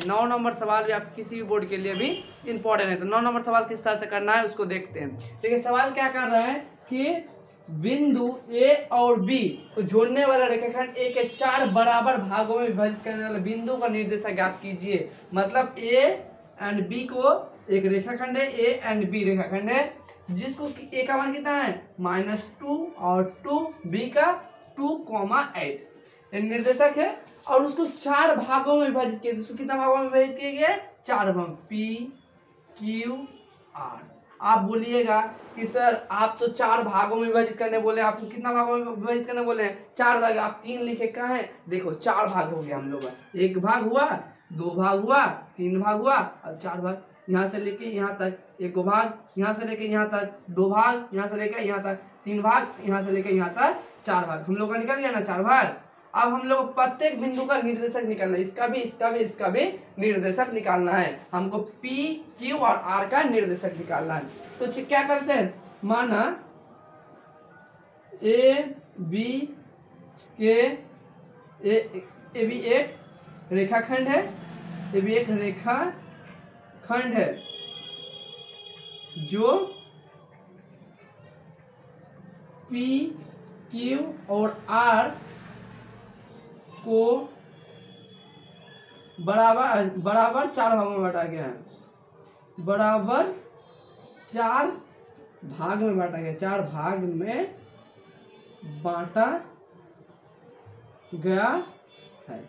9 number सवाल भी आप किसी भी बोर्ड के लिए भी इंपॉर्टेंट है। तो 9 नंबर सवाल किस तरह से करना है उसको देखते हैं। देखिए सवाल क्या कर रहा है कि बिंदु ए और बी को जोड़ने वाला रेखाखंड ए के 4 बराबर भागों में विभाजित करने वाले बिंदु का निर्देशक ज्ञात कीजिए। मतलब ए एंड बी को एक रेखाखंड है, ए एंड बी रेखाखंड है, जिसको ए का मान कितना है -2 और 2, बी का 2,8 निर्देशक है और उसको 4 भागों में विभाजित किया। उसको कितना भागों में विभाजित किए गए 4 भाग, पी क्यू आर। आप बोलिएगा कि सर आप तो 4 भागों में विभाजित करने बोले, आपको कितना भागों में विभाजित करने बोले हैं 4 भाग, आप 3 लिखे कहाँ है। देखो 4 भाग हो गया हम लोग का, 1 भाग हुआ, 2 भाग हुआ, 3 भाग हुआ और 4 भाग। यहाँ से लेके यहाँ तक 1 भाग, यहाँ से लेके यहाँ तक 2 भाग, यहाँ से लेके यहाँ तक 3 भाग, यहाँ से लेके यहाँ तक 4 भाग। हम लोग का निकल गया ना 4 भाग। अब हम लोग प्रत्येक बिंदु का निर्देशक निकालना है, इसका भी इसका भी इसका भी निर्देशक निकालना है। हमको पी क्यू और आर का निर्देशक निकालना है। तो क्या करते हैं, माना ए बी एक रेखाखंड है, ए बी एक रेखाखंड है जो पी क्यू और आर को बराबर 4 भागों में बांटा गया है। बराबर 4 भाग में बांटा गया, 4 भाग में बांटा गया है।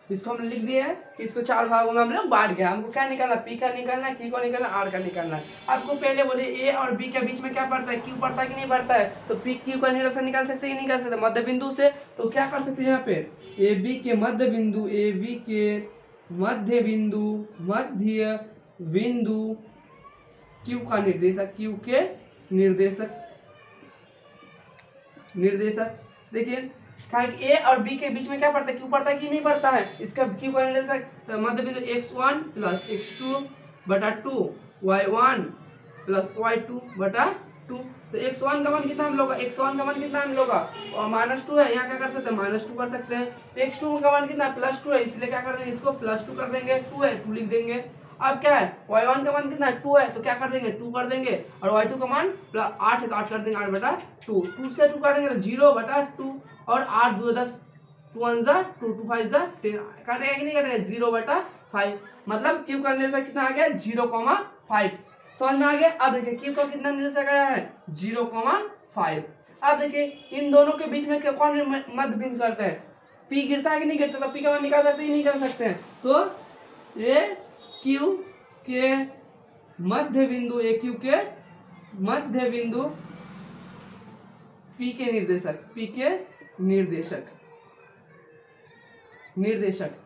इसको हमने लिख दिया है, इसको 4 भागों में हम लोग बांट गया। हमको क्या निकालना, पी का निकालना, क्यू का निकालना, आर का निकालना है। आपको पहले बोले ए और बी के बीच में क्या पड़ता है, क्यू पड़ता है कि नहीं पड़ता है। तो पी क्यू का निर्देशक निकाल सकते हैं कि नहीं निकाल सकते मध्य बिंदु से। तो क्या कर सकते हैं यहाँ पे ए बी के मध्य बिंदु, ए बी के मध्य बिंदु क्यू का निर्देशक, क्यू के निर्देशक देखिए ए और बी के बीच में क्या पड़ता है, क्यू पड़ता है कि नहीं पड़ता है। इसका क्यू का निर्देशक तो मध्य बिंदु x1 + x2 बटा 2, y1 + y2 बटा 2। तो x1 का मान कितना हम लोग का, x1 का मान कितना हम लोग का और -2 है, यहाँ क्या कर सकते हैं -2 कर सकते हैं। x2 का मान कितना +2 है, इसलिए क्या कर देंगे इसको +2 कर देंगे, 2 है 2 लिख देंगे। अब क्या है y1 का मान कितना 2 है, तो क्या कर देंगे 2 कर देंगे और y2 का मान 8 है तो 8 कर देंगे 8 बटा 2, 2 से 2 काटेंगे तो 0 बटा 2 और 8 2 10, 2 1 जा 2, 2 5 जा 10, काटेगा कि नहीं काटेगा 0 बटा 5। मतलब क्यू का निर्देशक कितना आ गया 0,5। समझ में आ गया। अब देखिए क्यू का कितना निर्देशक आया है 0,5। अब देखिए इन दोनों के बीच में कौन मध्य बिंदु करते हैं, पी गिरता है कि नहीं गिरता, तो पी का मान निकाल सकते हैं नहीं कर सकते हैं। तो ये क्यू के मध्य बिंदु, ए क्यू के मध्य बिंदु पी के निर्देशक, पी के निर्देशक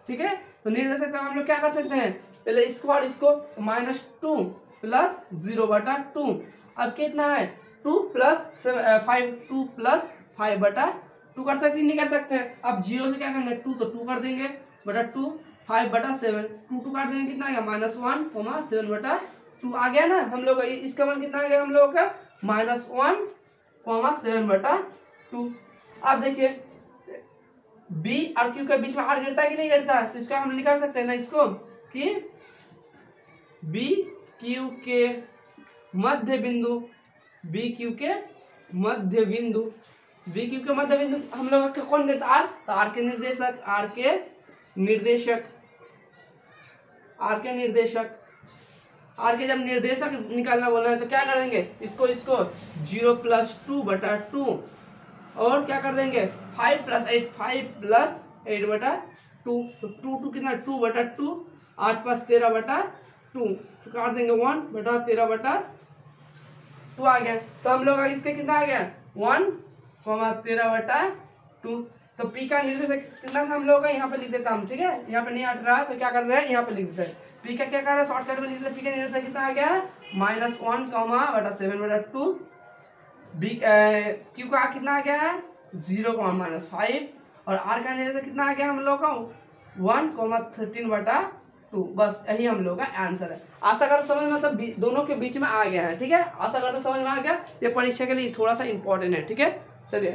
ठीक है। तो निर्देशक तो हम लोग क्या कर सकते हैं, पहले इसको और इसको -2 + 0 बटा 2। अब कितना है 2 + 5, 2 + 5 बटा 2 कर सकते हैं नहीं कर सकते हैं। अब 0 से क्या करेंगे 2 तो 2 कर देंगे बटा 2, 5 बटा 7, 2 काट देंगे कितना आ गया -1,7 बटा 2 आ गया ना हम लोग। इसका मान कितना आ गया हम लोगों का -1,7 बटा 2। अब देखिए बी और क्यू के बीच में आर गिरता है कि नहीं गिरता है, तो इसका हम निकाल सकते हैं ना इसको कि बी क्यू के मध्य बिंदु, बी क्यू के मध्य बिंदु हम लोग का कौन गिरता आर, तो आर के निर्देशक, आर के जब निर्देशक निकालना बोल रहे हैं तो क्या करेंगे इसको 0 + 2 बटा 2 और क्या कर देंगे 5 + 8, 5 + 8 बटा 2। तो 2 कितना 2 बटा 2, 8 + 13 बटा 2, तो काट देंगे 1 बटा 13 बटा 2 आ गया। तो हम लोग इसके कितना आ गया 1,13 बटा 2। तो पी का निर्देशक कितना था हम लोग का, यहाँ पे लिख देता हम ठीक है, यहाँ पे नहीं हट रहा तो क्या कर रहे हैं यहाँ पे लिख देते हैं। पी का क्या कर रहा है शॉर्टकट में लिख देते हैं, पी का निर्देशक कितना आ गया -1,7 बटा 2। बी क्यू का कितना आ गया है 0,-5 और आर का निर्देशक कितना आ गया हम लोग का 1,13 बटा 2। बस यही हम लोग का आंसर है। आशा करते समझ में मतलब दोनों के बीच में आ गया है ठीक है, आशा करते समझ में आ गया। ये परीक्षा के लिए थोड़ा सा इंपॉर्टेंट है ठीक है। चलिए